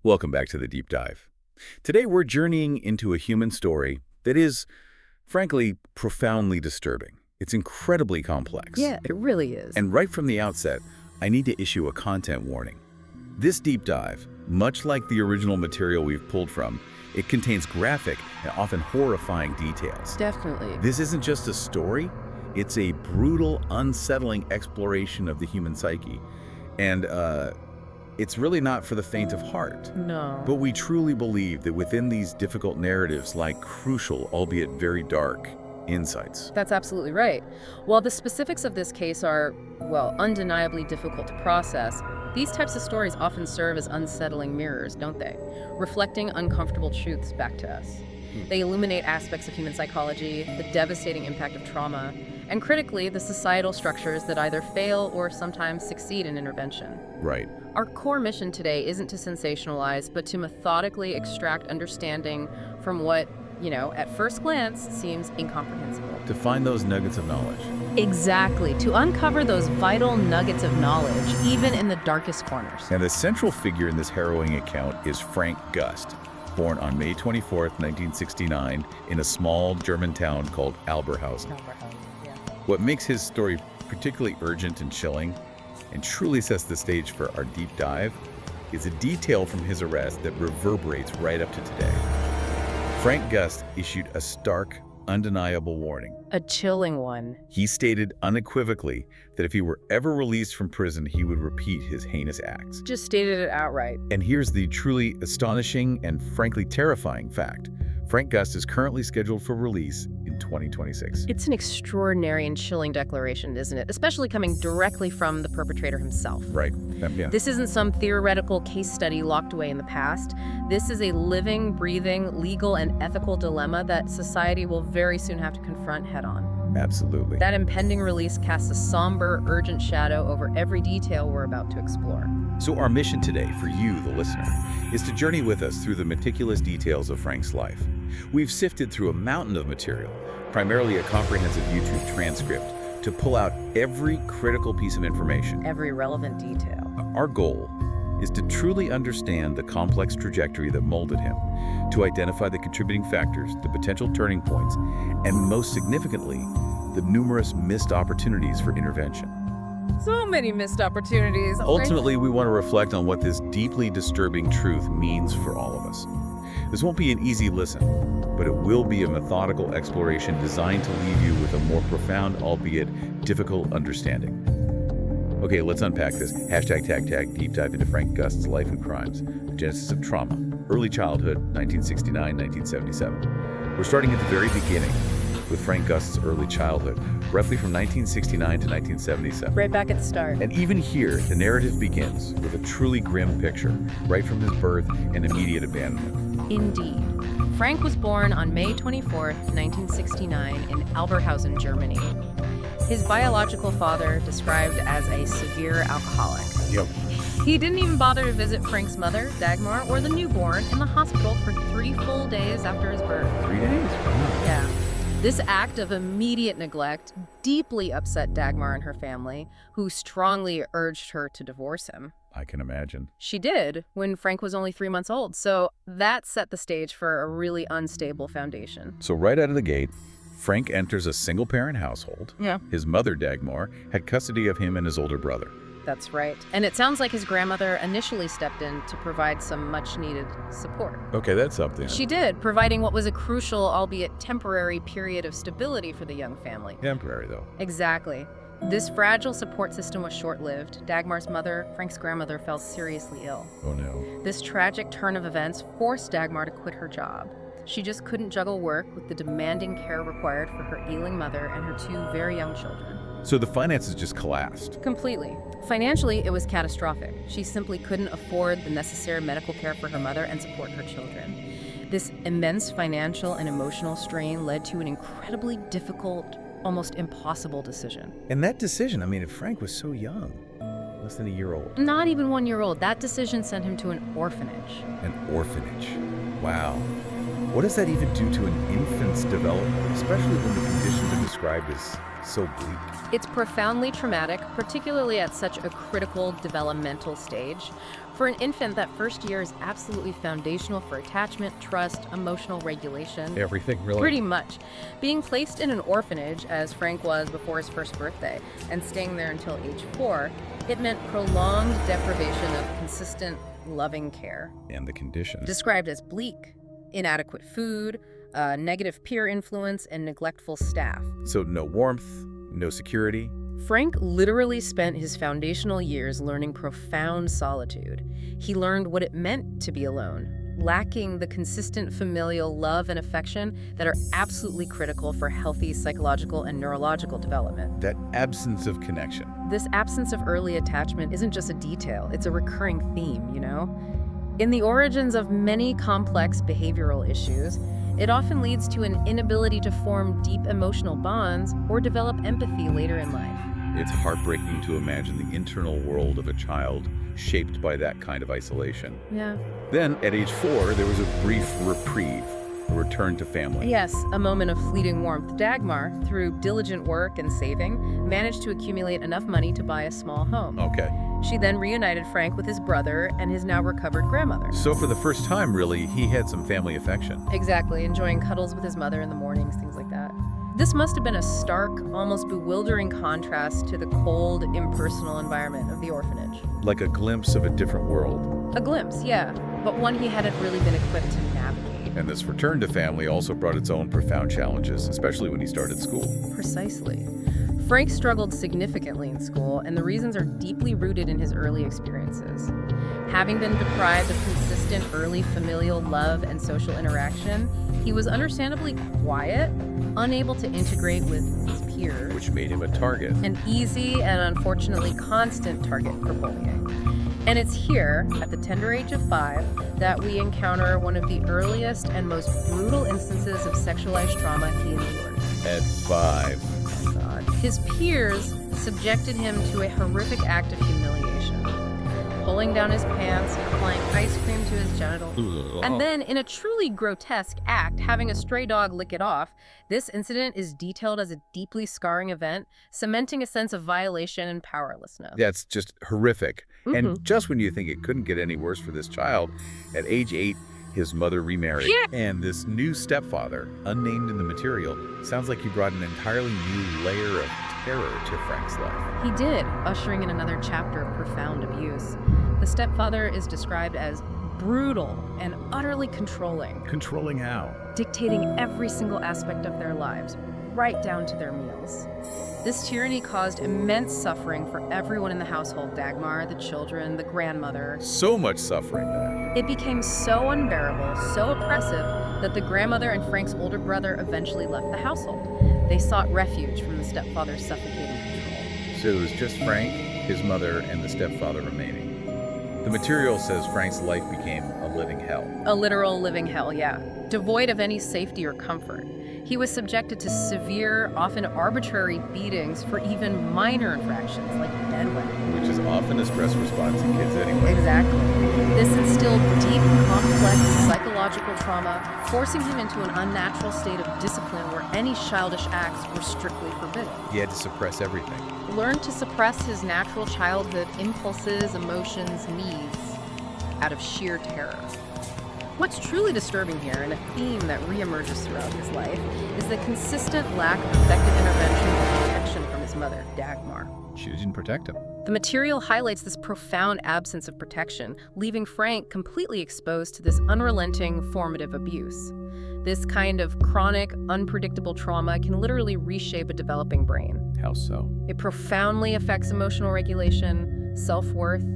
Welcome back to the Deep Dive. Today we're journeying into a human story that is, frankly, profoundly disturbing. It's incredibly complex. Yeah, it really is. And right from the outset, I need to issue a content warning. This deep dive, much like the original material we've pulled from, it contains graphic and often horrifying details. Definitely. This isn't just a story, it's a brutal, unsettling exploration of the human psyche. And it's really not for the faint of heart. No. But we truly believe that within these difficult narratives lie crucial, albeit very dark, insights. That's absolutely right. While the specifics of this case are, well, undeniably difficult to process, these types of stories often serve as unsettling mirrors, don't they? Reflecting uncomfortable truths back to us. They illuminate aspects of human psychology, the devastating impact of trauma, and critically, the societal structures that either fail or sometimes succeed in intervention. Right. Our core mission today isn't to sensationalize, but to methodically extract understanding from what, at first glance seems incomprehensible. To find those nuggets of knowledge. Exactly, to uncover those vital nuggets of knowledge, even in the darkest corners. And the central figure in this harrowing account is Frank Gust, born on May 24th, 1969, in a small German town called Alberhausen. What makes his story particularly urgent and chilling, and truly sets the stage for our deep dive, is a detail from his arrest that reverberates right up to today. Frank Gust issued a stark, undeniable warning. A chilling one. He stated unequivocally that if he were ever released from prison, he would repeat his heinous acts. Just stated it outright. And here's the truly astonishing and frankly terrifying fact. Frank Gust is currently scheduled for release in 2026. It's an extraordinary and chilling declaration, isn't it? Especially coming directly from the perpetrator himself. Right. Yeah. This isn't some theoretical case study locked away in the past. This is a living, breathing, legal, and ethical dilemma that society will very soon have to confront head-on. Absolutely. That impending release casts a somber, urgent shadow over every detail we're about to explore. So our mission today, for you, the listener, is to journey with us through the meticulous details of Frank's life. We've sifted through a mountain of material, primarily a comprehensive YouTube transcript, to pull out every critical piece of information. Every relevant detail. Our goal is to truly understand the complex trajectory that molded him, to identify the contributing factors, the potential turning points, and most significantly, the numerous missed opportunities for intervention. So many missed opportunities. Ultimately, we want to reflect on what this deeply disturbing truth means for all of us. This won't be an easy listen, but it will be a methodical exploration designed to leave you with a more profound, albeit difficult understanding. Okay, let's unpack this. #tag deep dive into Frank Gust's life and crimes, the genesis of trauma, early childhood, 1969, 1977. We're starting at the very beginning with Frank Gust's early childhood, roughly from 1969 to 1977. Right back at the start. And even here, the narrative begins with a truly grim picture, right from his birth and immediate abandonment. Indeed. Frank was born on May 24th, 1969 in Alberhausen, Germany. His biological father described as a severe alcoholic. Yep. He didn't even bother to visit Frank's mother, Dagmar, or the newborn in the hospital for 3 full days after his birth. 3 days? Wow. Yeah. This act of immediate neglect deeply upset Dagmar and her family, who strongly urged her to divorce him. I can imagine. She did when Frank was only 3 months old, so that set the stage for a really unstable foundation. So right out of the gate, Frank enters a single-parent household. Yeah. His mother, Dagmar, had custody of him and his older brother. That's right. And it sounds like his grandmother initially stepped in to provide some much-needed support. Okay, that's something. She did, providing what was a crucial, albeit temporary, period of stability for the young family. Temporary, though. Exactly. This fragile support system was short-lived. Dagmar's mother, Frank's grandmother, fell seriously ill. Oh, no. This tragic turn of events forced Dagmar to quit her job. She just couldn't juggle work with the demanding care required for her ailing mother and her 2 very young children. So the finances just collapsed. Completely. Financially, it was catastrophic. She simply couldn't afford the necessary medical care for her mother and support her children. This immense financial and emotional strain led to an incredibly difficult, almost impossible decision. And that decision, if Frank was so young, less than a year old. Not even 1 year old. That decision sent him to an orphanage. An orphanage. Wow. What does that even do to an infant's development, especially when the conditions are described as so bleak. It's profoundly traumatic, particularly at such a critical developmental stage. For an infant, that first year is absolutely foundational for attachment, trust, emotional regulation. Everything, really? Pretty much. Being placed in an orphanage, as Frank was before his first birthday, and staying there until age 4, it meant prolonged deprivation of consistent, loving care. And the conditions. Described as bleak, inadequate food, negative peer influence, and neglectful staff. So no warmth, no security. Frank literally spent his foundational years learning profound solitude. He learned what it meant to be alone, lacking the consistent familial love and affection that are absolutely critical for healthy psychological and neurological development. That absence of connection. This absence of early attachment isn't just a detail, it's a recurring theme, you know? In the origins of many complex behavioral issues, it often leads to an inability to form deep emotional bonds or develop empathy later in life. It's heartbreaking to imagine the internal world of a child shaped by that kind of isolation. Yeah. Then, at age 4, there was a brief reprieve, a return to family. Yes, a moment of fleeting warmth. Dagmar, through diligent work and saving, managed to accumulate enough money to buy a small home. Okay. She then reunited Frank with his brother and his now recovered grandmother. So for the first time, really, he had some family affection. Exactly, enjoying cuddles with his mother in the mornings, things like that. This must have been a stark, almost bewildering contrast to the cold, impersonal environment of the orphanage. Like a glimpse of a different world. A glimpse, yeah, but one he hadn't really been equipped to navigate. And this return to family also brought its own profound challenges, especially when he started school. Precisely. Frank struggled significantly in school, and the reasons are deeply rooted in his early experiences. Having been deprived of consistent early familial love and social interaction, he was understandably quiet, unable to integrate with his peers, Which made him a target. an easy and unfortunately constant target for bullying. And it's here, at the tender age of 5, that we encounter one of the earliest and most brutal instances of sexualized trauma he endured. At 5. God. His peers subjected him to a horrific act of humiliation, pulling down his pants, applying ice cream to his genitals, and then, in a truly grotesque act, having a stray dog lick it off. This incident is detailed as a deeply scarring event, cementing a sense of violation and powerlessness. That's just horrific. And just when you think it couldn't get any worse for this child, at age 8, his mother remarried. And this new stepfather, unnamed in the material, sounds like he brought an entirely new layer of terror to Frank's life. He did, ushering in another chapter of profound abuse. The stepfather is described as brutal and utterly controlling, Controlling how? dictating every single aspect of their lives, right down to their meals. This tyranny caused immense suffering for everyone in the household: Dagmar, the children, the grandmother. So much suffering that. It became so unbearable, so oppressive, that the grandmother and Frank's older brother eventually left the household. They sought refuge from the stepfather's suffocating control. So it was just Frank, his mother, and the stepfather remaining. The material says Frank's life became a living hell. A literal living hell, yeah. Devoid of any safety or comfort. He was subjected to severe, often arbitrary beatings for even minor infractions like bedwetting. Which is often a stress response in kids anyway. Exactly. This instilled deep, complex psychological trauma, forcing him into an unnatural state of discipline where any childish acts were strictly forbidden. He had to suppress everything. Learned to suppress his natural childhood impulses, emotions, needs out of sheer terror. What's truly disturbing here, and a theme that reemerges throughout his life, is the consistent lack of effective intervention or protection from his mother, Dagmar. She didn't protect him. The material highlights this profound absence of protection, leaving Frank completely exposed to this unrelenting formative abuse. This kind of chronic, unpredictable trauma can literally reshape a developing brain. How so? It profoundly affects emotional regulation, self-worth,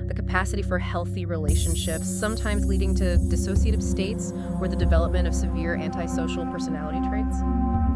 the capacity for healthy relationships, sometimes leading to dissociative states or the development of severe antisocial personality traits.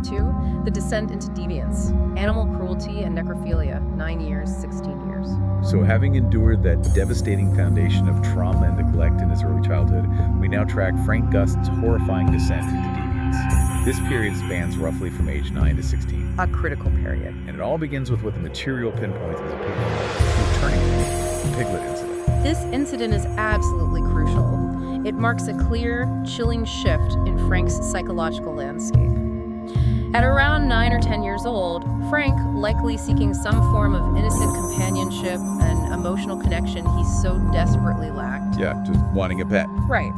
2, the descent into deviance, animal cruelty and necrophilia, 9 years, 16 years. So having endured that devastating foundation of trauma and neglect in his early childhood, we now track Frank Gust's horrifying descent into deviance. This period spans roughly from age 9 to 16. A critical period. And it all begins with what the material pinpoints as a pivotal turning point, the Piglet incident. This incident is absolutely crucial. It marks a clear, chilling shift in Frank's psychological landscape. At around 9 or 10 years old, Frank, likely seeking some form of innocent companionship and emotional connection he so desperately lacked. Yeah, just wanting a pet. Right.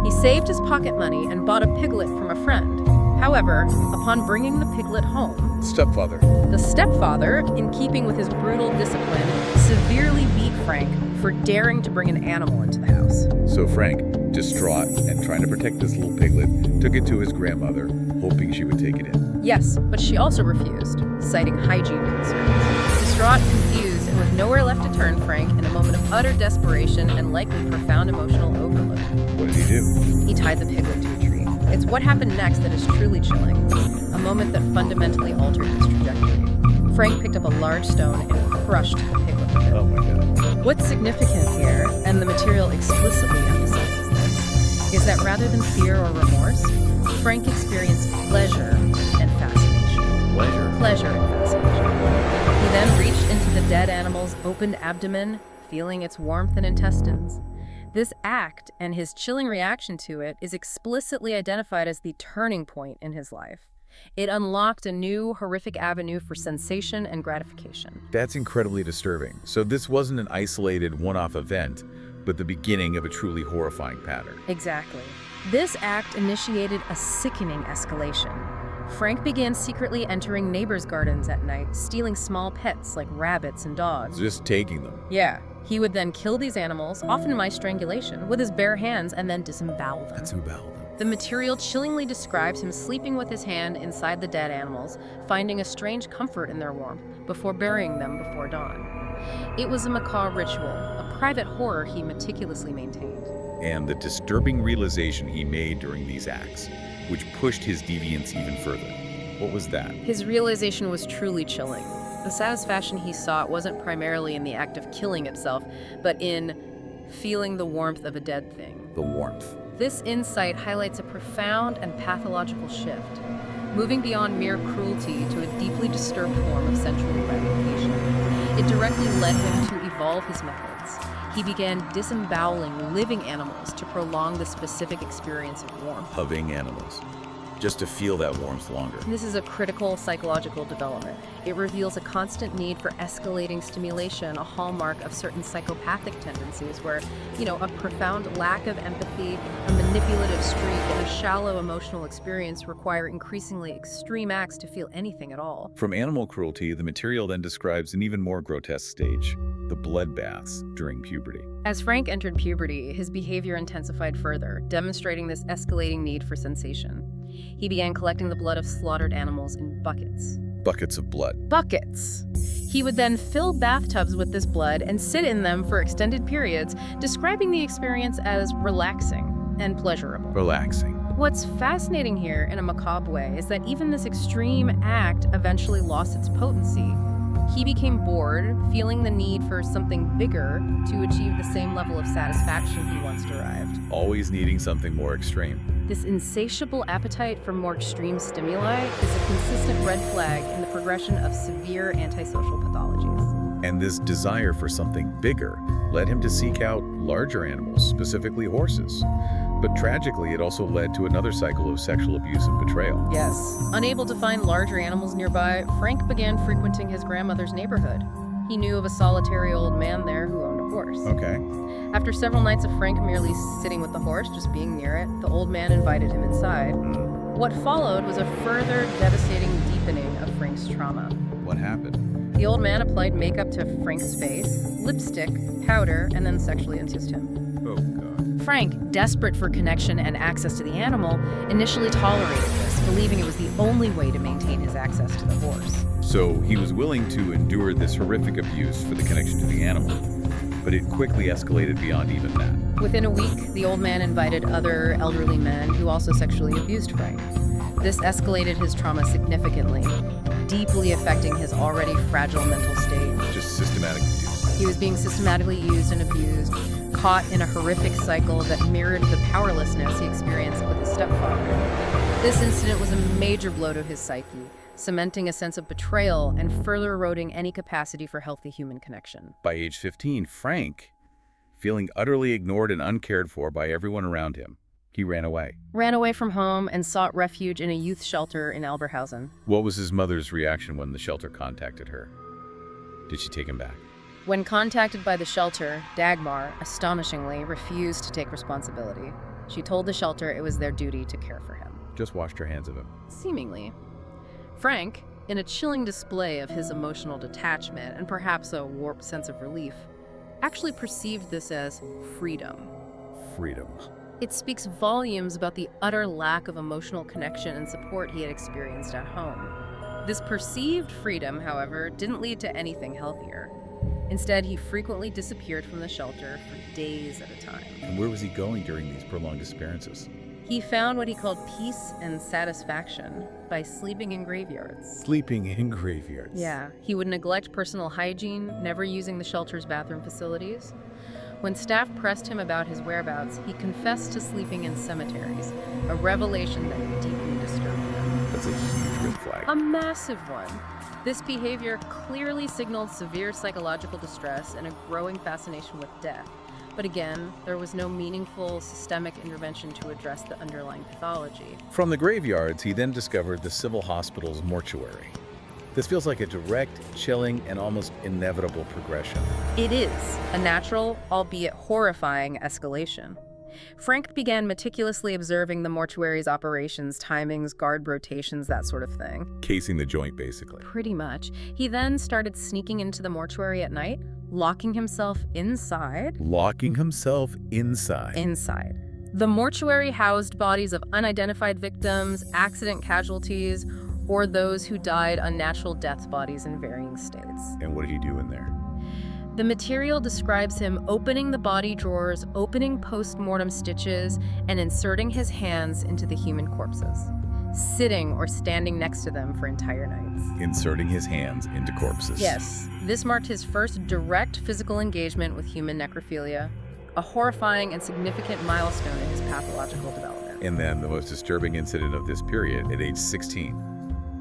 He saved his pocket money and bought a piglet from a friend. However, upon bringing the piglet home, Stepfather. the stepfather, in keeping with his brutal discipline, severely beat Frank for daring to bring an animal into the house. So Frank, distraught and trying to protect this little piglet, took it to his grandmother, hoping she would take it in. Yes, but she also refused, citing hygiene concerns. Distraught, confused, and with nowhere left to turn, Frank, in a moment of utter desperation and likely profound emotional overload, What did he do? he tied the piglet to a tree. It's what happened next that is truly chilling, a moment that fundamentally altered his trajectory. Frank picked up a large stone and crushed the piglet with it. Oh my God. What's significant here, and the material explicitly emphasizes this, is that rather than fear or remorse, Frank experienced pleasure and fascination. Pleasure and fascination. He then reached into the dead animal's opened abdomen, feeling its warmth and intestines. This act and his chilling reaction to it is explicitly identified as the turning point in his life. It unlocked a new, horrific avenue for sensation and gratification. That's incredibly disturbing. So this wasn't an isolated one-off event, but the beginning of a truly horrifying pattern. Exactly. This act initiated a sickening escalation. Frank began secretly entering neighbors' gardens at night, stealing small pets like rabbits and dogs. Just taking them. Yeah. He would then kill these animals, often by strangulation, with his bare hands and then disembowel them. The material chillingly describes him sleeping with his hand inside the dead animals, finding a strange comfort in their warmth, before burying them before dawn. It was a macabre ritual, a private horror he meticulously maintained. And the disturbing realization he made during these acts, which pushed his deviance even further. What was that? His realization was truly chilling. The satisfaction he sought wasn't primarily in the act of killing itself, but in feeling the warmth of a dead thing. The warmth. This insight highlights a profound and pathological shift, moving beyond mere cruelty to a deeply disturbed form of sensual gratification. It directly led him to evolve his methods. He began disemboweling living animals to prolong the specific experience of warmth. Loving animals. Just to feel that warmth longer. This is a critical psychological development. It reveals a constant need for escalating stimulation, a hallmark of certain psychopathic tendencies where, a profound lack of empathy, a manipulative streak, and a shallow emotional experience require increasingly extreme acts to feel anything at all. From animal cruelty, the material then describes an even more grotesque stage, the bloodbaths during puberty. As Frank entered puberty, his behavior intensified further, demonstrating this escalating need for sensation. He began collecting the blood of slaughtered animals in buckets. Buckets of blood. Buckets! He would then fill bathtubs with this blood and sit in them for extended periods, describing the experience as relaxing and pleasurable. Relaxing. What's fascinating here, in a macabre way, is that even this extreme act eventually lost its potency. He became bored, feeling the need for something bigger to achieve the same level of satisfaction he once derived. Always needing something more extreme. This insatiable appetite for more extreme stimuli is a consistent red flag in the progression of severe antisocial pathologies. And this desire for something bigger led him to seek out larger animals, specifically horses. But tragically, it also led to another cycle of sexual abuse and betrayal. Yes. Unable to find larger animals nearby, Frank began frequenting his grandmother's neighborhood. He knew of a solitary old man there who owned a horse. Okay. After several nights of Frank merely sitting with the horse, just being near it, the old man invited him inside. What followed was a further devastating deepening of Frank's trauma. What happened? The old man applied makeup to Frank's face, lipstick, powder, and then sexually induced him. Oh, God. Frank, desperate for connection and access to the animal, initially tolerated this, believing it was the only way to maintain his access to the horse. So he was willing to endure this horrific abuse for the connection to the animal, but it quickly escalated beyond even that. Within a week, the old man invited other elderly men who also sexually abused Frank. This escalated his trauma significantly, deeply affecting his already fragile mental state. Just systematic abuse. He was being systematically used and abused, caught in a horrific cycle that mirrored the powerlessness he experienced with his stepfather. This incident was a major blow to his psyche, cementing a sense of betrayal and further eroding any capacity for healthy human connection. By age 15, Frank, feeling utterly ignored and uncared for by everyone around him, He ran away. Ran away from home and sought refuge in a youth shelter in Alberhausen. What was his mother's reaction when the shelter contacted her? Did she take him back? When contacted by the shelter, Dagmar, astonishingly, refused to take responsibility. She told the shelter it was their duty to care for him. Just washed her hands of him. Seemingly. Frank, in a chilling display of his emotional detachment and perhaps a warped sense of relief, actually perceived this as freedom. Freedom. It speaks volumes about the utter lack of emotional connection and support he had experienced at home. This perceived freedom, however, didn't lead to anything healthier. Instead, he frequently disappeared from the shelter for days at a time. And where was he going during these prolonged disappearances? He found what he called peace and satisfaction by sleeping in graveyards. Sleeping in graveyards. Yeah, he would neglect personal hygiene, never using the shelter's bathroom facilities. When staff pressed him about his whereabouts, he confessed to sleeping in cemeteries, a revelation that deeply disturbed him. That's a huge red flag. A massive one. This behavior clearly signaled severe psychological distress and a growing fascination with death. But again, there was no meaningful systemic intervention to address the underlying pathology. From the graveyards, he then discovered the civil hospital's mortuary. This feels like a direct, chilling, and almost inevitable progression. It is a natural, albeit horrifying, escalation. Frank began meticulously observing the mortuary's operations, timings, guard rotations, that sort of thing. Casing the joint, basically. Pretty much. He then started sneaking into the mortuary at night, locking himself inside. Locking himself inside. Inside. The mortuary housed bodies of unidentified victims, accident casualties, or those who died unnatural death bodies in varying states. And what did he do in there? The material describes him opening the body drawers, opening post-mortem stitches, and inserting his hands into the human corpses, sitting or standing next to them for entire nights. Inserting his hands into corpses. Yes, this marked his first direct physical engagement with human necrophilia, a horrifying and significant milestone in his pathological development. And then the most disturbing incident of this period at age 16.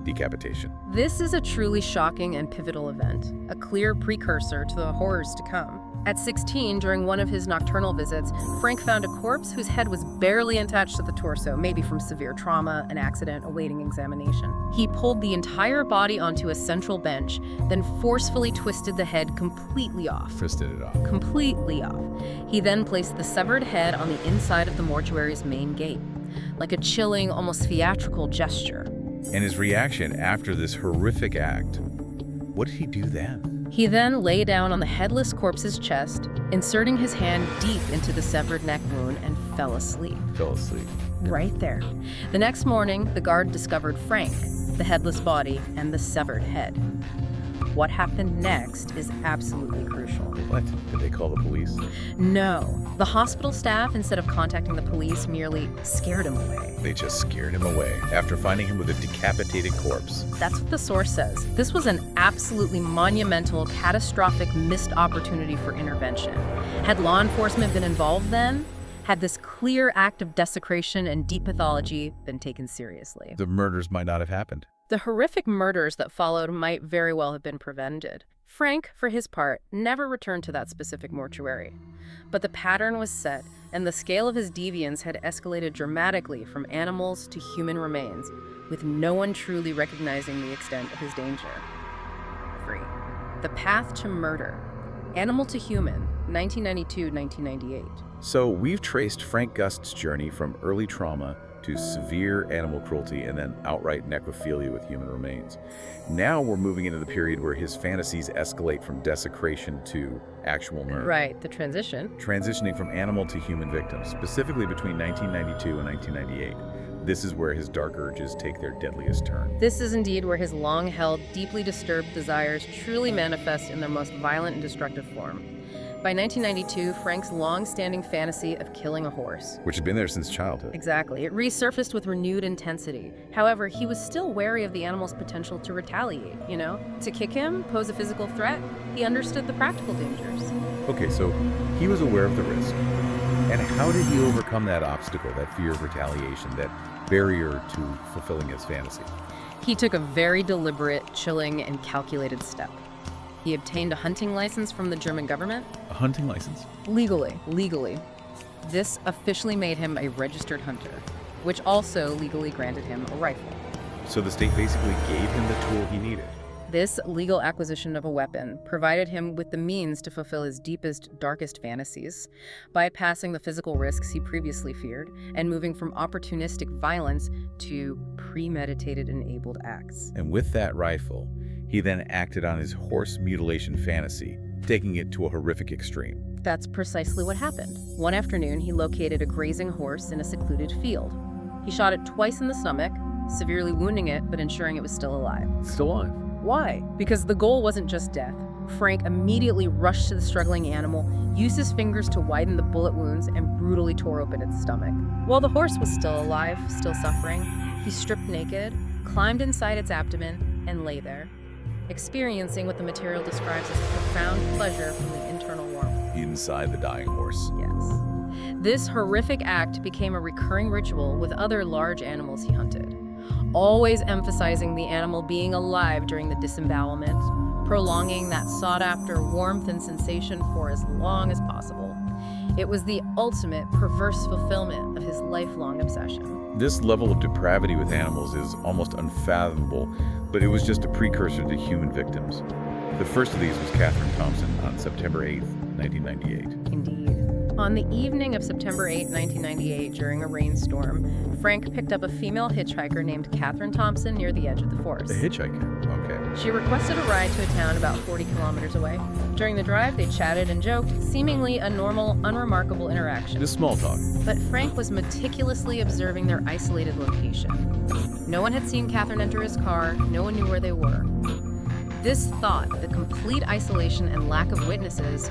Decapitation. This is a truly shocking and pivotal event, a clear precursor to the horrors to come. At 16, during one of his nocturnal visits, Frank found a corpse whose head was barely attached to the torso, maybe from severe trauma, an accident, awaiting examination. He pulled the entire body onto a central bench, then forcefully twisted the head completely off. Twisted it off. Completely off. He then placed the severed head on the inside of the mortuary's main gate, like a chilling, almost theatrical gesture. And his reaction after this horrific act, what did he do then? He then lay down on the headless corpse's chest, inserting his hand deep into the severed neck wound and fell asleep. Fell asleep. Right there. The next morning, the guard discovered Frank, the headless body, and the severed head. What happened next is absolutely crucial. What? Did they call the police? No. The hospital staff, instead of contacting the police, merely scared him away. They just scared him away after finding him with a decapitated corpse. That's what the source says. This was an absolutely monumental, catastrophic missed opportunity for intervention. Had law enforcement been involved then? Had this clear act of desecration and deep pathology been taken seriously? The murders might not have happened. The horrific murders that followed might very well have been prevented. Frank, for his part, never returned to that specific mortuary. But the pattern was set, and the scale of his deviance had escalated dramatically from animals to human remains, with no one truly recognizing the extent of his danger. 3. The Path to Murder. Animal to Human, 1992-1998. So we've traced Frank Gust's journey from early trauma to severe animal cruelty and then outright necrophilia with human remains. Now we're moving into the period where his fantasies escalate from desecration to actual murder. Right, the transition. Transitioning from animal to human victims, specifically between 1992 and 1998. This is where his dark urges take their deadliest turn. This is indeed where his long-held, deeply disturbed desires truly manifest in their most violent and destructive form. By 1992, Frank's long-standing fantasy of killing a horse. Which had been there since childhood. Exactly. It resurfaced with renewed intensity. However, he was still wary of the animal's potential to retaliate, To kick him, pose a physical threat, he understood the practical dangers. Okay, so he was aware of the risk. And how did he overcome that obstacle, that fear of retaliation, that barrier to fulfilling his fantasy? He took a very deliberate, chilling, and calculated step. He obtained a hunting license from the German government. A hunting license? Legally. This officially made him a registered hunter, which also legally granted him a rifle. So the state basically gave him the tool he needed. This legal acquisition of a weapon provided him with the means to fulfill his deepest, darkest fantasies, bypassing the physical risks he previously feared and moving from opportunistic violence to premeditated, enabled acts. And with that rifle, he then acted on his horse mutilation fantasy, taking it to a horrific extreme. That's precisely what happened. One afternoon, he located a grazing horse in a secluded field. He shot it twice in the stomach, severely wounding it, but ensuring it was still alive. Still alive. Why? Because the goal wasn't just death. Frank immediately rushed to the struggling animal, used his fingers to widen the bullet wounds, and brutally tore open its stomach. While the horse was still alive, still suffering, he stripped naked, climbed inside its abdomen, and lay there, experiencing what the material describes as profound pleasure from the internal warmth. Inside the dying horse. Yes. This horrific act became a recurring ritual with other large animals he hunted, always emphasizing the animal being alive during the disembowelment, prolonging that sought-after warmth and sensation for as long as possible. It was the ultimate perverse fulfillment of his lifelong obsession. This level of depravity with animals is almost unfathomable, but it was just a precursor to human victims. The first of these was Catherine Thompson on September 8th, 1998. Indeed. On the evening of September 8, 1998, during a rainstorm, Frank picked up a female hitchhiker named Catherine Thompson near the edge of the forest. The hitchhiker, okay. She requested a ride to a town about 40 kilometers away. During the drive, they chatted and joked, seemingly a normal, unremarkable interaction. Just small talk. But Frank was meticulously observing their isolated location. No one had seen Catherine enter his car, no one knew where they were. This thought, the complete isolation and lack of witnesses,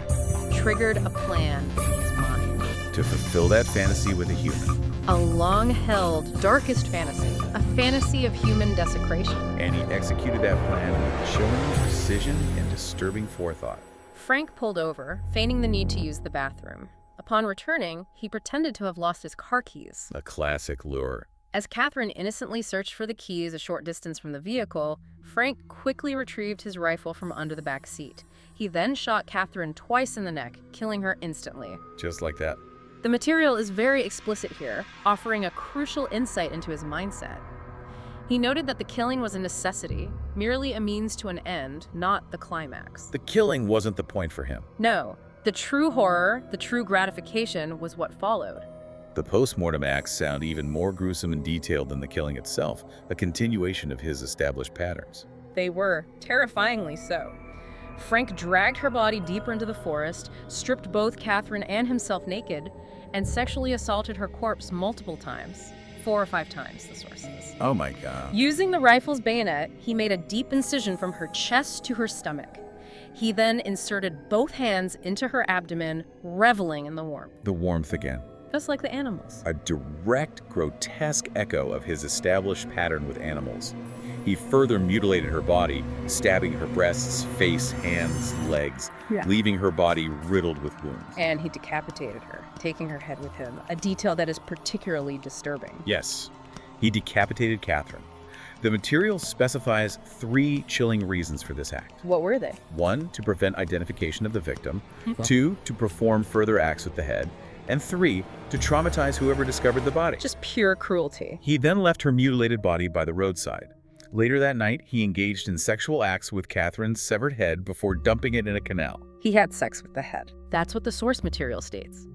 triggered a plan in his mind. To fulfill that fantasy with a human. A long-held, darkest fantasy. A fantasy of human desecration. And he executed that plan with chilling precision and disturbing forethought. Frank pulled over, feigning the need to use the bathroom. Upon returning, he pretended to have lost his car keys. A classic lure. As Catherine innocently searched for the keys a short distance from the vehicle, Frank quickly retrieved his rifle from under the back seat. He then shot Catherine twice in the neck, killing her instantly. Just like that. The material is very explicit here, offering a crucial insight into his mindset. He noted that the killing was a necessity, merely a means to an end, not the climax. The killing wasn't the point for him. No, the true horror, the true gratification was what followed. The post-mortem acts sound even more gruesome and detailed than the killing itself, a continuation of his established patterns. They were, terrifyingly so. Frank dragged her body deeper into the forest, stripped both Catherine and himself naked, and sexually assaulted her corpse multiple times. 4 or 5 times, the source says. Oh my God. Using the rifle's bayonet, he made a deep incision from her chest to her stomach. He then inserted both hands into her abdomen, reveling in the warmth. The warmth again. Just like the animals. A direct, grotesque echo of his established pattern with animals. He further mutilated her body, stabbing her breasts, face, hands, legs, leaving her body riddled with wounds. And he decapitated her, taking her head with him, a detail that is particularly disturbing. Yes, he decapitated Catherine. The material specifies 3 chilling reasons for this act. What were they? 1, to prevent identification of the victim. 2, to perform further acts with the head. And 3, to traumatize whoever discovered the body. Just pure cruelty. He then left her mutilated body by the roadside. Later that night, he engaged in sexual acts with Catherine's severed head before dumping it in a canal. He had sex with the head. That's what the source material states.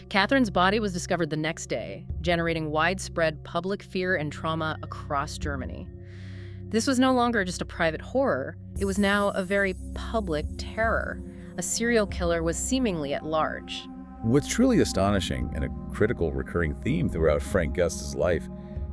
Catherine's body was discovered the next day, generating widespread public fear and trauma across Germany. This was no longer just a private horror, it was now a very public terror. A serial killer was seemingly at large. What's truly astonishing, and a critical recurring theme throughout Frank Gust's life,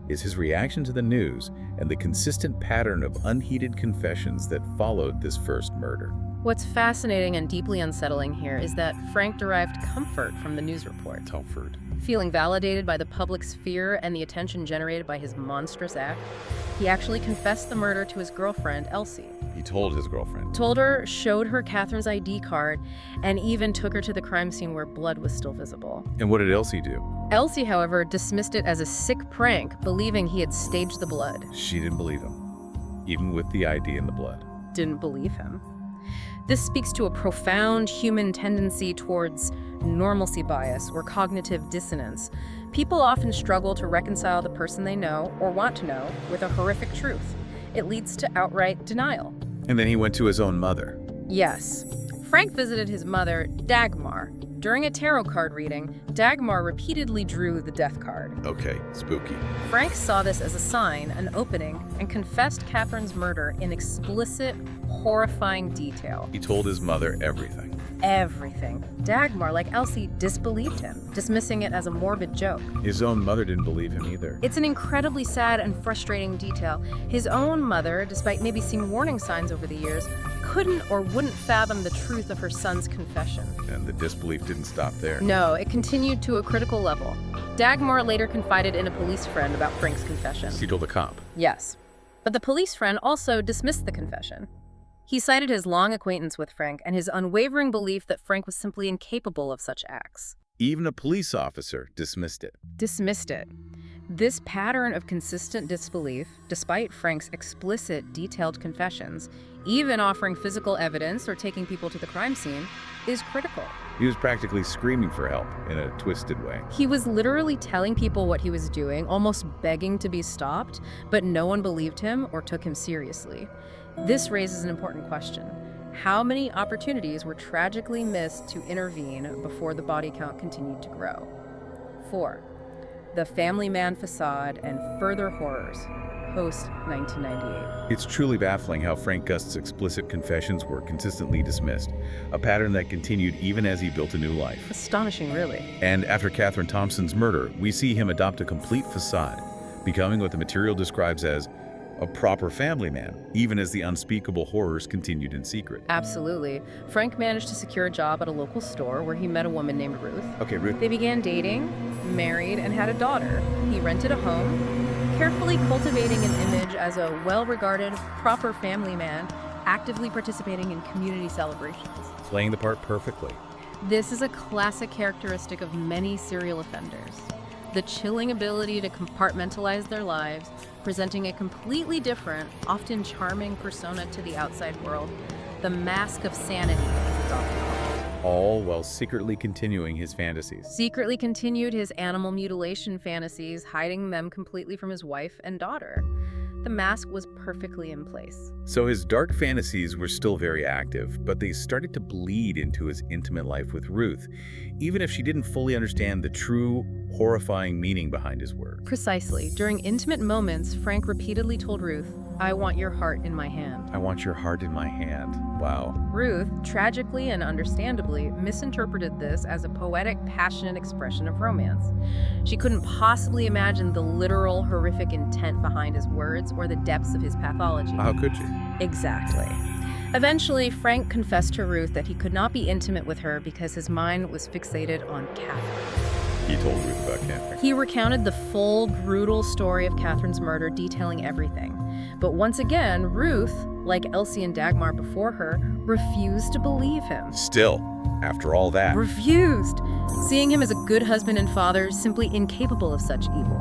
is his reaction to the news and the consistent pattern of unheeded confessions that followed this first murder. What's fascinating and deeply unsettling here is that Frank derived comfort from the news report. Comfort. Feeling validated by the public's fear and the attention generated by his monstrous act, he actually confessed the murder to his girlfriend, Elsie. He told his girlfriend. Told her, showed her Catherine's ID card, and even took her to the crime scene where blood was still visible. And what did Elsie do? Elsie, however, dismissed it as a sick prank, believing he had staged the blood. She didn't believe him, even with the ID in the blood. Didn't believe him. This speaks to a profound human tendency towards normalcy bias or cognitive dissonance. People often struggle to reconcile the person they know or want to know with a horrific truth. It leads to outright denial. And then he went to his own mother. Yes. Frank visited his mother, Dagmar. During a tarot card reading, Dagmar repeatedly drew the death card. Okay, spooky. Frank saw this as a sign, an opening, and confessed Catherine's murder in explicit, horrifying detail. He told his mother everything. Everything. Dagmar, like Elsie, disbelieved him, dismissing it as a morbid joke. His own mother didn't believe him either. It's an incredibly sad and frustrating detail. His own mother, despite maybe seeing warning signs over the years, couldn't or wouldn't fathom the truth of her son's confession. And the disbelief didn't stop there. No, it continued to a critical level. Dagmar later confided in a police friend about Frank's confession. He told a cop. Yes. But the police friend also dismissed the confession. He cited his long acquaintance with Frank and his unwavering belief that Frank was simply incapable of such acts. Even a police officer dismissed it. Dismissed it. This pattern of consistent disbelief, despite Frank's explicit, detailed confessions, even offering physical evidence or taking people to the crime scene, is critical. He was practically screaming for help in a twisted way. He was literally telling people what he was doing, almost begging to be stopped, but no one believed him or took him seriously. This raises an important question. How many opportunities were tragically missed to intervene before the body count continued to grow? 4. The family man facade and further horrors, post-1998. It's truly baffling how Frank Gust's explicit confessions were consistently dismissed, a pattern that continued even as he built a new life. Astonishing, really. And after Catherine Thompson's murder, we see him adopt a complete facade, becoming what the material describes as a proper family man, even as the unspeakable horrors continued in secret. Absolutely. Frank managed to secure a job at a local store where he met a woman named Ruth. Okay, Ruth. They began dating, married, and had a daughter. He rented a home, carefully cultivating an image as a well-regarded, proper family man, actively participating in community celebrations. Playing the part perfectly. This is a classic characteristic of many serial offenders. The chilling ability to compartmentalize their lives, presenting a completely different, often charming persona to the outside world. The mask of sanity, as it's often called. All while secretly continuing his fantasies. Secretly continued his animal mutilation fantasies, hiding them completely from his wife and daughter. The mask was perfectly in place. So his dark fantasies were still very active, but they started to bleed into his intimate life with Ruth, even if she didn't fully understand the true, horrifying meaning behind his words. Precisely. During intimate moments, Frank repeatedly told Ruth, "I want your heart in my hand." I want your heart in my hand. Wow. Ruth, tragically and understandably, misinterpreted this as a poetic, passionate expression of romance. She couldn't possibly imagine the literal, horrific intent behind his words or the depths of his pathology. How could you? Exactly. Eventually, Frank confessed to Ruth that he could not be intimate with her because his mind was fixated on Catherine. He told Ruth about Catherine. He recounted the full, brutal story of Catherine's murder, detailing everything. But once again, Ruth, like Elsie and Dagmar before her, refused to believe him. Still, after all that, Refused, seeing him as a good husband and father, simply incapable of such evil.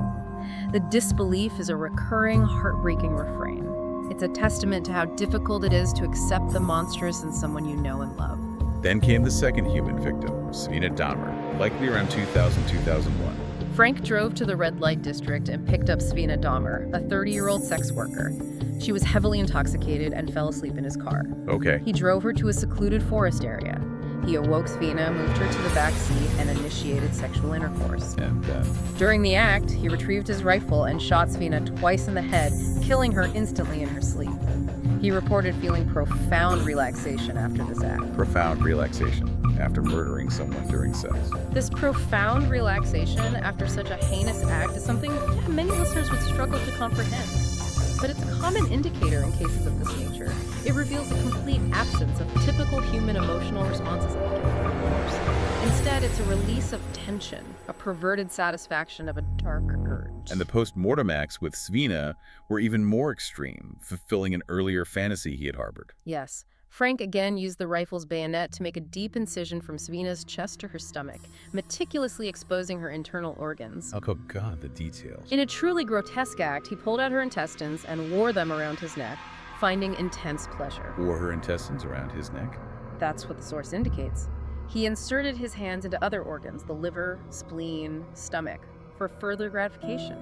The disbelief is a recurring, heartbreaking refrain. It's a testament to how difficult it is to accept the monstrous in someone you know and love. then came the second human victim, Svina Dahmer, likely around 2000-2001. Frank drove to the red light district and picked up Svina Dahmer, a 30-year-old sex worker. She was heavily intoxicated and fell asleep in his car. Okay. He drove her to a secluded forest area. He awoke Svina, moved her to the back seat, and initiated sexual intercourse. And During the act, he retrieved his rifle and shot Svina twice in the head, killing her instantly in her sleep. He reported feeling profound relaxation after this act. profound relaxation after murdering someone during sex. This profound relaxation after such a heinous act is something many listeners would struggle to comprehend. But it's a common indicator in cases of this nature. It reveals a complete absence of typical human emotional responses like remorse. Instead, it's a release of tension, a perverted satisfaction of a dark urge. And the post-mortem acts with Svina were even more extreme, fulfilling an earlier fantasy he had harbored. Yes. Frank again used the rifle's bayonet to make a deep incision from Svina's chest to her stomach, meticulously exposing her internal organs. Oh, God, the details. In a truly grotesque act, he pulled out her intestines and wore them around his neck, finding intense pleasure. Or her intestines around his neck. That's what the source indicates. He inserted his hands into other organs, the liver, spleen, stomach, for further gratification.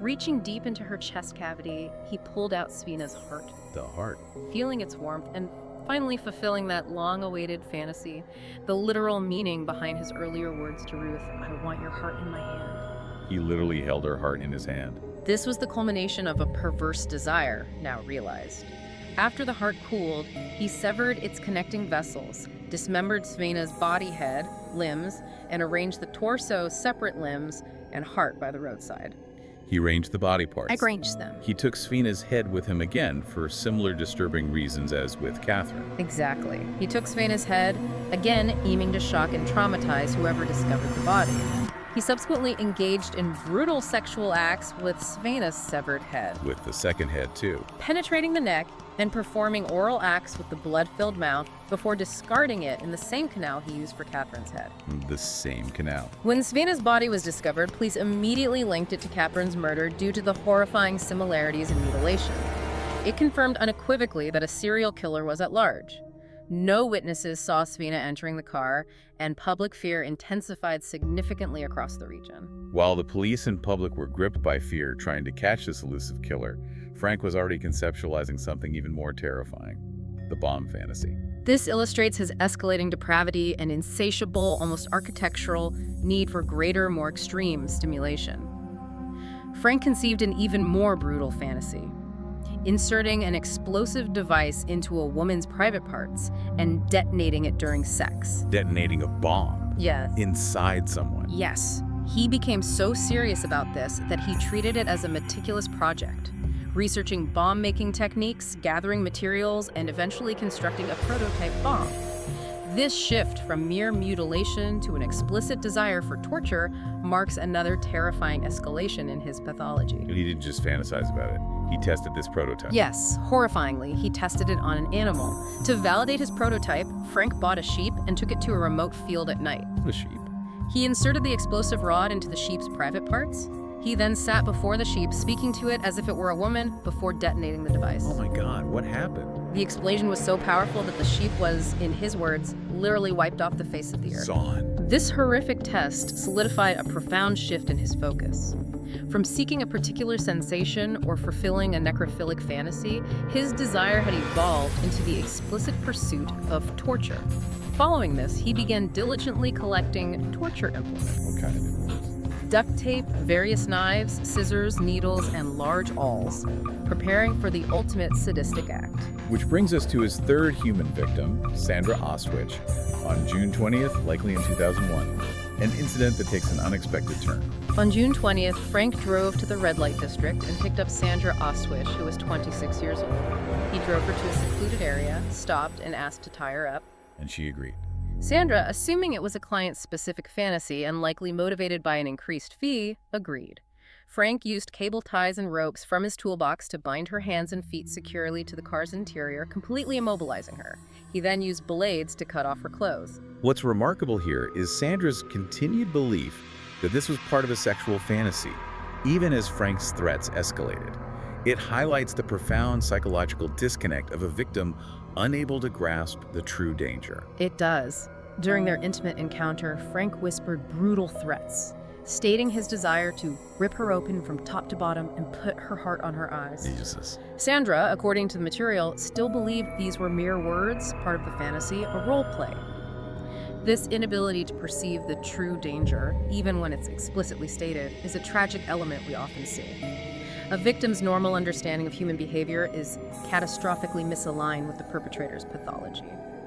Reaching deep into her chest cavity, he pulled out Svina's heart. The heart. Feeling its warmth and finally fulfilling that long-awaited fantasy, the literal meaning behind his earlier words to Ruth, "I want your heart in my hand." He literally held her heart in his hand. This was the culmination of a perverse desire, now realized. After the heart cooled, he severed its connecting vessels, dismembered Svina's body, head, limbs, and arranged the torso, separate limbs, and heart by the roadside. He arranged the body parts. I arranged them. He took Svina's head with him again for similar disturbing reasons as with Catherine. Exactly. He took Svina's head, again aiming to shock and traumatize whoever discovered the body. He subsequently engaged in brutal sexual acts with Svina's severed head, With the second head, too. penetrating the neck and performing oral acts with the blood-filled mouth before discarding it in the same canal he used for Catherine's head. The same canal. When Svina's body was discovered, police immediately linked it to Catherine's murder due to the horrifying similarities in mutilation. It confirmed unequivocally that a serial killer was at large. No witnesses saw Svina entering the car, and public fear intensified significantly across the region. While the police and public were gripped by fear trying to catch this elusive killer, Frank was already conceptualizing something even more terrifying: the bomb fantasy. This illustrates his escalating depravity and insatiable, almost architectural, need for greater, more extreme stimulation. Frank conceived an even more brutal fantasy: inserting an explosive device into a woman's private parts and detonating it during sex. Detonating a bomb Yes. inside someone. Yes. He became so serious about this that he treated it as a meticulous project, researching bomb-making techniques, gathering materials, and eventually constructing a prototype bomb. This shift from mere mutilation to an explicit desire for torture marks another terrifying escalation in his pathology. And he didn't just fantasize about it. He tested this prototype. Yes, horrifyingly, he tested it on an animal. To validate his prototype, Frank bought a sheep and took it to a remote field at night. The sheep. He inserted the explosive rod into the sheep's private parts. He then sat before the sheep, speaking to it as if it were a woman, before detonating the device. Oh my God, what happened? The explosion was so powerful that the sheep was, in his words, literally wiped off the face of the earth. Gone. This horrific test solidified a profound shift in his focus. From seeking a particular sensation or fulfilling a necrophilic fantasy, his desire had evolved into the explicit pursuit of torture. Following this, he began diligently collecting torture implements. What kind of it? Duct tape, various knives, scissors, needles, and large awls, preparing for the ultimate sadistic act. Which brings us to his third human victim, Sandra Ostwich, on June 20th, likely in 2001. An incident that takes an unexpected turn. On June 20th, Frank drove to the red light district and picked up Sandra Ostwich, who was 26 years old. He drove her to a secluded area, stopped, and asked to tie her up. And she agreed. Sandra, assuming it was a client's specific fantasy and likely motivated by an increased fee, agreed. Frank used cable ties and ropes from his toolbox to bind her hands and feet securely to the car's interior, completely immobilizing her. He then used blades to cut off her clothes. What's remarkable here is Sandra's continued belief that this was part of a sexual fantasy, even as Frank's threats escalated. It highlights the profound psychological disconnect of a victim unable to grasp the true danger. It does. During their intimate encounter, Frank whispered brutal threats, stating his desire to rip her open from top to bottom and put her heart on her eyes. Jesus. Sandra, according to the material, still believed these were mere words, part of the fantasy, a role play. This inability to perceive the true danger, even when it's explicitly stated, is a tragic element we often see. A victim's normal understanding of human behavior is catastrophically misaligned with the perpetrator's pathology.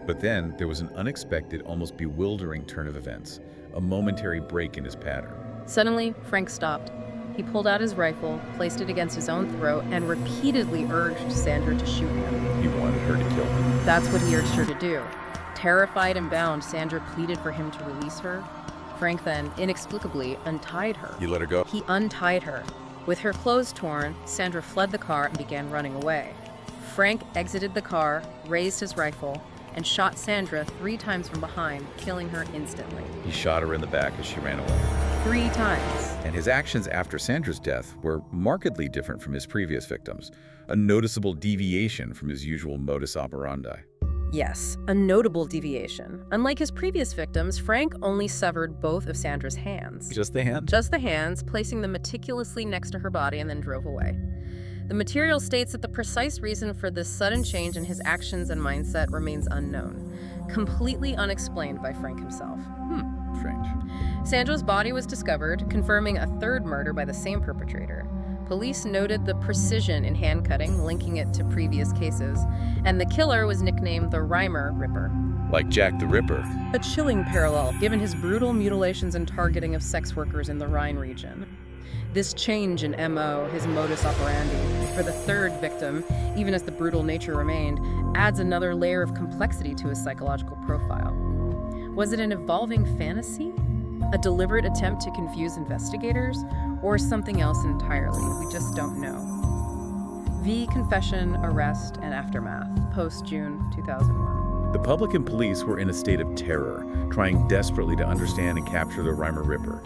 But then there was an unexpected, almost bewildering turn of events, a momentary break in his pattern. Suddenly, Frank stopped. He pulled out his rifle, placed it against his own throat, and repeatedly urged Sandra to shoot him. He wanted her to kill him. That's what he urged her to do. Terrified and bound, Sandra pleaded for him to release her. Frank then, inexplicably, untied her. He let her go? He untied her. With her clothes torn, Sandra fled the car and began running away. Frank exited the car, raised his rifle, and shot Sandra 3 times from behind, killing her instantly. He shot her in the back as she ran away. 3 times. And his actions after Sandra's death were markedly different from his previous victims, a noticeable deviation from his usual modus operandi. Yes, a notable deviation. Unlike his previous victims, Frank only severed both of Sandra's hands. Just the hand? Just the hands, placing them meticulously next to her body, and then drove away. The material states that the precise reason for this sudden change in his actions and mindset remains unknown, completely unexplained by Frank himself. Strange. Sandra's body was discovered, confirming a third murder by the same perpetrator. Police noted the precision in hand cutting, linking it to previous cases, and the killer was nicknamed the Rhymer Ripper. Like Jack the Ripper. A chilling parallel, given his brutal mutilations and targeting of sex workers in the Rhine region. This change in MO, his modus operandi, for the third victim, even as the brutal nature remained, adds another layer of complexity to his psychological profile. Was it an evolving fantasy? A deliberate attempt to confuse investigators? Or something else entirely? We just don't know. V. Confession, Arrest, and Aftermath, post-June 2001. The public and police were in a state of terror, trying desperately to understand and capture the Rhymer Ripper.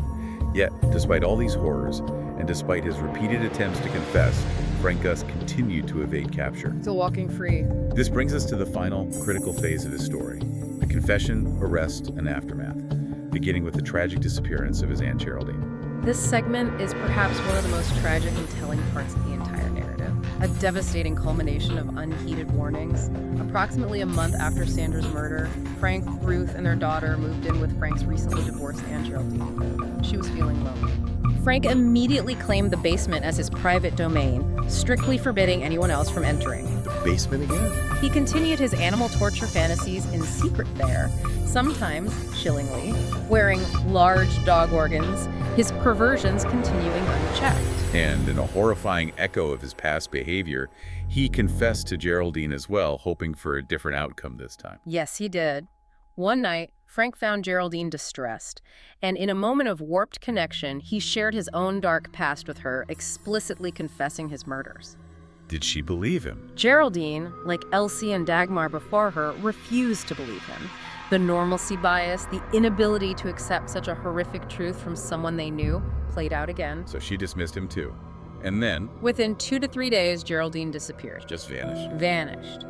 Yet, despite all these horrors, and despite his repeated attempts to confess, Frank Gus continued to evade capture. Still walking free. This brings us to the final, critical phase of his story: the confession, arrest, and aftermath, beginning with the tragic disappearance of his Aunt Geraldine. This segment is perhaps one of the most tragic and telling parts of the entire narrative. A devastating culmination of unheeded warnings. Approximately a month after Sandra's murder, Frank, Ruth, and their daughter moved in with Frank's recently divorced Aunt Geraldine. She was feeling lonely. Frank immediately claimed the basement as his private domain, strictly forbidding anyone else from entering. The basement again? He continued his animal torture fantasies in secret there, sometimes, chillingly, wearing large dog organs, his perversions continuing unchecked. And in a horrifying echo of his past behavior, he confessed to Geraldine as well, hoping for a different outcome this time. Yes, he did. One night, Frank found Geraldine distressed, and in a moment of warped connection, he shared his own dark past with her, explicitly confessing his murders. Did she believe him? Geraldine, like Elsie and Dagmar before her, refused to believe him. The normalcy bias, the inability to accept such a horrific truth from someone they knew, played out again. So she dismissed him too. And then, Within 2 to 3 days, Geraldine disappeared. just vanished. Vanished.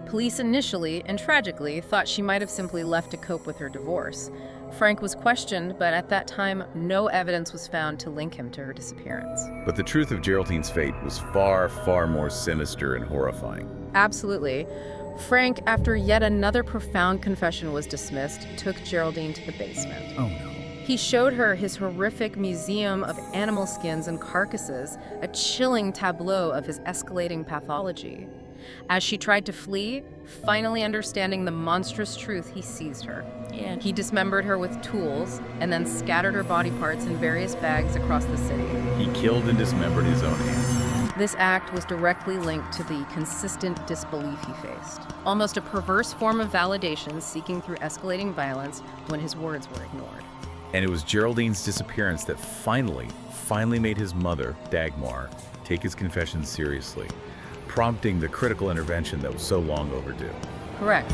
Police initially, and tragically, thought she might have simply left to cope with her divorce. Frank was questioned, but at that time, no evidence was found to link him to her disappearance. But the truth of Geraldine's fate was far, far more sinister and horrifying. Absolutely. Frank, after yet another profound confession was dismissed, took Geraldine to the basement. Oh no. He showed her his horrific museum of animal skins and carcasses, a chilling tableau of his escalating pathology. As she tried to flee, finally understanding the monstrous truth, he seized her. He dismembered her with tools and then scattered her body parts in various bags across the city. He killed and dismembered his own aunt. This act was directly linked to the consistent disbelief he faced, almost a perverse form of validation seeking through escalating violence when his words were ignored. And it was Geraldine's disappearance that finally made his mother, Dagmar, take his confession seriously, prompting the critical intervention that was so long overdue. Correct.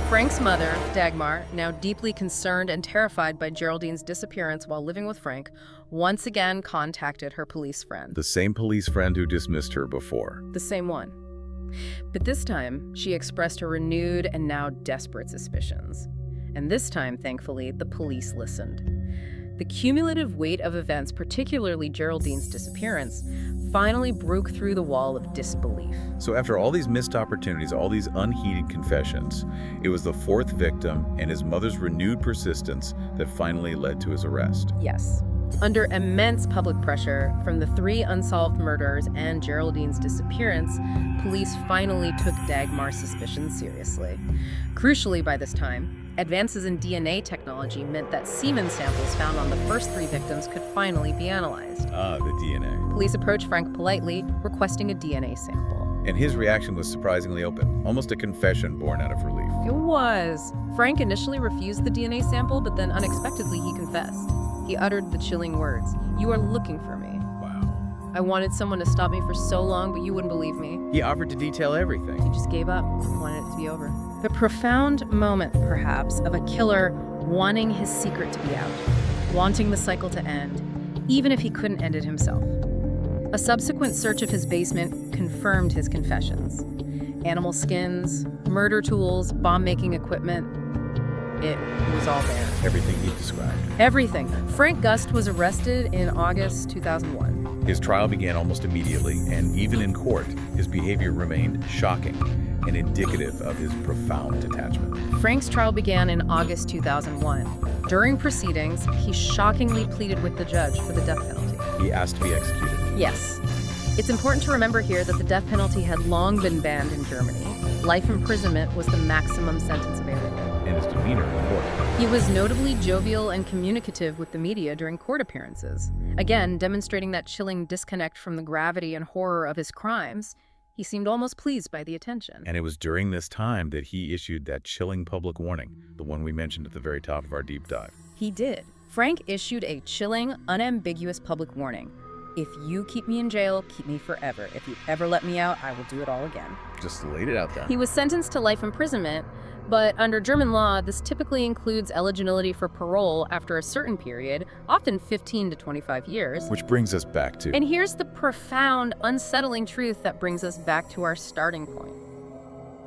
Frank's mother, Dagmar, now deeply concerned and terrified by Geraldine's disappearance while living with Frank, once again contacted her police friend. The same police friend who dismissed her before. The same one. But this time, she expressed her renewed and now desperate suspicions. And this time, thankfully, the police listened. The cumulative weight of events, particularly Geraldine's disappearance, finally broke through the wall of disbelief. So after all these missed opportunities, all these unheeded confessions, it was the fourth victim and his mother's renewed persistence that finally led to his arrest. Yes. Under immense public pressure from the 3 unsolved murders and Geraldine's disappearance, police finally took Dagmar's suspicions seriously. Crucially, by this time, advances in DNA technology meant that semen samples found on the first 3 victims could finally be analyzed. Ah, the DNA. Police approached Frank politely, requesting a DNA sample. And his reaction was surprisingly open, almost a confession born out of relief. It was. Frank initially refused the DNA sample, but then unexpectedly he confessed. He uttered the chilling words, "You are looking for me. Wow. I wanted someone to stop me for so long, but you wouldn't believe me." He offered to detail everything. He just gave up, wanted it to be over. The profound moment, perhaps, of a killer wanting his secret to be out. wanting the cycle to end, even if he couldn't end it himself. A subsequent search of his basement confirmed his confessions. Animal skins, murder tools, bomb-making equipment. It was all there. Everything he described. Everything. Frank Gust was arrested in August 2001. His trial began almost immediately, and even in court, his behavior remained shocking and indicative of his profound detachment. Frank's trial began in August 2001. During proceedings, he shockingly pleaded with the judge for the death penalty. He asked to be executed. Yes. It's important to remember here that the death penalty had long been banned in Germany. Life imprisonment was the maximum sentence available. And his demeanor in court. He was notably jovial and communicative with the media during court appearances, again demonstrating that chilling disconnect from the gravity and horror of his crimes. He seemed almost pleased by the attention. And it was during this time that he issued that chilling public warning, the one we mentioned at the very top of our deep dive. He did. Frank issued a chilling, unambiguous public warning. If you keep me in jail, keep me forever. If you ever let me out, I will do it all again. Just laid it out there. He was sentenced to life imprisonment, but under German law, this typically includes eligibility for parole after a certain period, often 15 to 25 years. Which brings us back to... And here's the profound, unsettling truth that brings us back to our starting point.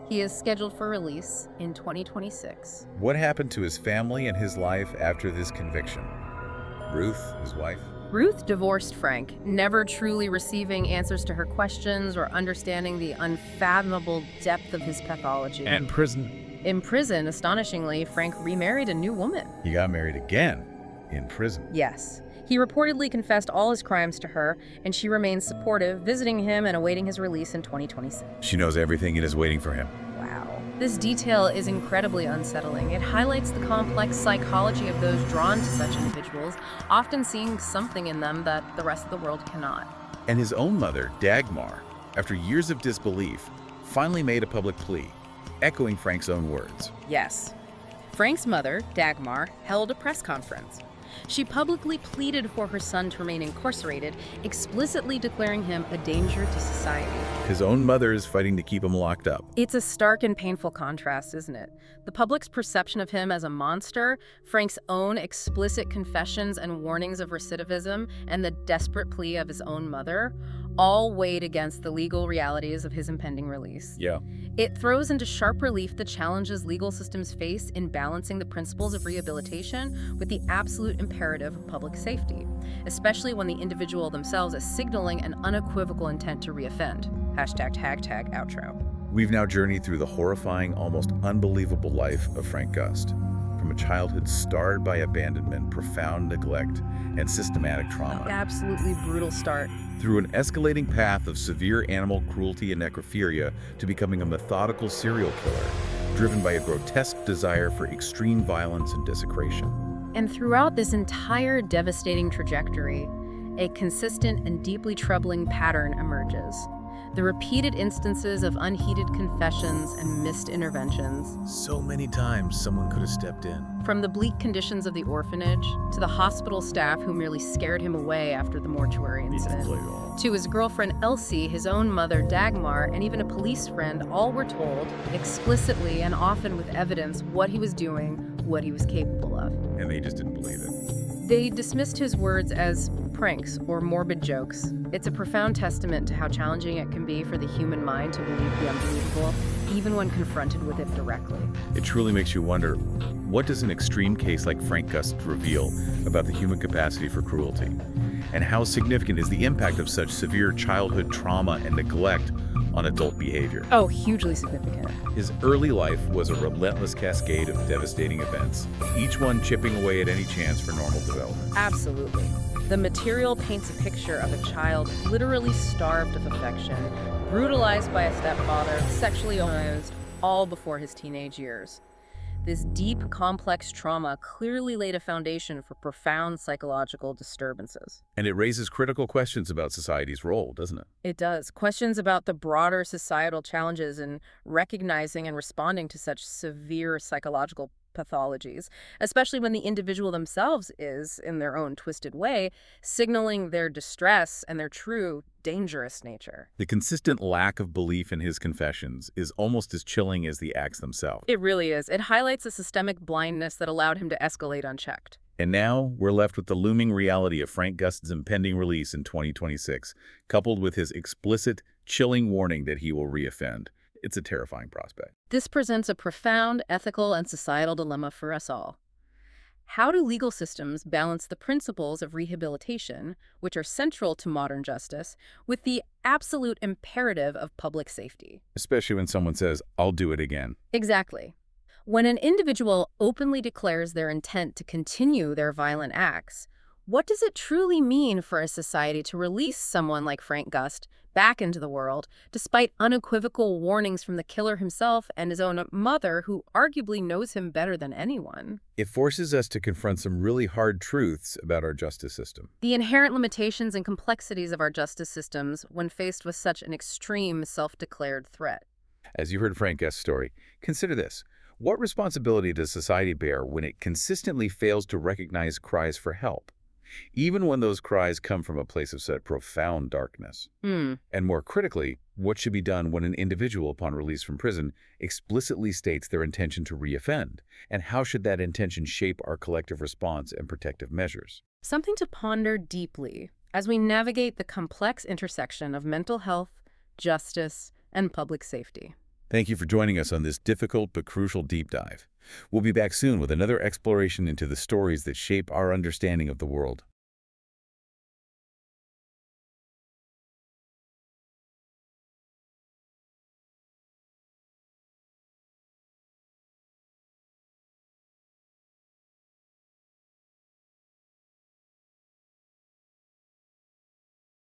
He is scheduled for release in 2026. What happened to his family and his life after this conviction? Ruth, his wife? Ruth divorced Frank, never truly receiving answers to her questions or understanding the unfathomable depth of his pathology. And prison. In prison, astonishingly, Frank remarried a new woman. He got married again in prison. Yes. He reportedly confessed all his crimes to her, and she remains supportive, visiting him and awaiting his release in 2026. She knows everything and is waiting for him. Wow. This detail is incredibly unsettling. It highlights the complex psychology of those drawn to such individuals, often seeing something in them that the rest of the world cannot. And his own mother, Dagmar, after years of disbelief, finally made a public plea, echoing Frank's own words. Yes. Frank's mother, Dagmar, held a press conference. She publicly pleaded for her son to remain incarcerated, explicitly declaring him a danger to society. His own mother is fighting to keep him locked up. It's a stark and painful contrast, isn't it? The public's perception of him as a monster, Frank's own explicit confessions and warnings of recidivism, and the desperate plea of his own mother, all weighed against the legal realities of his impending release. Yeah. It throws into sharp relief the challenges legal systems face in balancing the principles of rehabilitation with the absolute imperative of public safety, especially when the individual themselves is signaling an unequivocal intent to reoffend. #tag outro. We've now journeyed through the horrifying, almost unbelievable life of Frank Gust. From a childhood scarred by abandonment, profound neglect, and systematic trauma. Absolutely brutal start. Through an escalating path of severe animal cruelty and necrophilia to becoming a methodical serial killer, driven by a grotesque desire for extreme violence and desecration. And throughout this entire devastating trajectory, a consistent and deeply troubling pattern emerges. The repeated instances of unheeded confessions and missed interventions. So many times someone could have stepped in. From the bleak conditions of the orphanage, to the hospital staff who merely scared him away after the mortuary incident, to his girlfriend Elsie, his own mother Dagmar, and even a police friend, all were told, explicitly and often with evidence, what he was doing, what he was capable of. And they just didn't believe it. They dismissed his words as pranks or morbid jokes. It's a profound testament to how challenging it can be for the human mind to believe the unbelievable, even when confronted with it directly. It truly makes you wonder, what does an extreme case like Frank Gust reveal about the human capacity for cruelty? And how significant is the impact of such severe childhood trauma and neglect on adult behavior? Oh, hugely significant. His early life was a relentless cascade of devastating events, each one chipping away at any chance for normal development. Absolutely. The material paints a picture of a child literally starved of affection, brutalized by a stepfather, sexually abused, all before his teenage years. This deep, complex trauma clearly laid a foundation for profound psychological disturbances. And it raises critical questions about society's role, doesn't it? It does. Questions about the broader societal challenges in recognizing and responding to such severe psychological pathologies, especially when the individual themselves is, in their own twisted way, signaling their distress and their true dangerous nature. The consistent lack of belief in his confessions is almost as chilling as the acts themselves. It really is. It highlights a systemic blindness that allowed him to escalate unchecked. And now we're left with the looming reality of Frank Gust's impending release in 2026, coupled with his explicit, chilling warning that he will reoffend. It's a terrifying prospect. This presents a profound ethical and societal dilemma for us all. How do legal systems balance the principles of rehabilitation, which are central to modern justice, with the absolute imperative of public safety? Especially when someone says, "I'll do it again." Exactly. When an individual openly declares their intent to continue their violent acts, what does it truly mean for a society to release someone like Frank Gust back into the world, despite unequivocal warnings from the killer himself and his own mother, who arguably knows him better than anyone? It forces us to confront some really hard truths about our justice system. The inherent limitations and complexities of our justice systems when faced with such an extreme self-declared threat. As you heard Frank Gust's story, consider this. What responsibility does society bear when it consistently fails to recognize cries for help, even when those cries come from a place of such profound darkness? And more critically, what should be done when an individual, upon release from prison, explicitly states their intention to reoffend? And how should that intention shape our collective response and protective measures? Something to ponder deeply as we navigate the complex intersection of mental health, justice, and public safety. Thank you for joining us on this difficult but crucial deep dive. We'll be back soon with another exploration into the stories that shape our understanding of the world.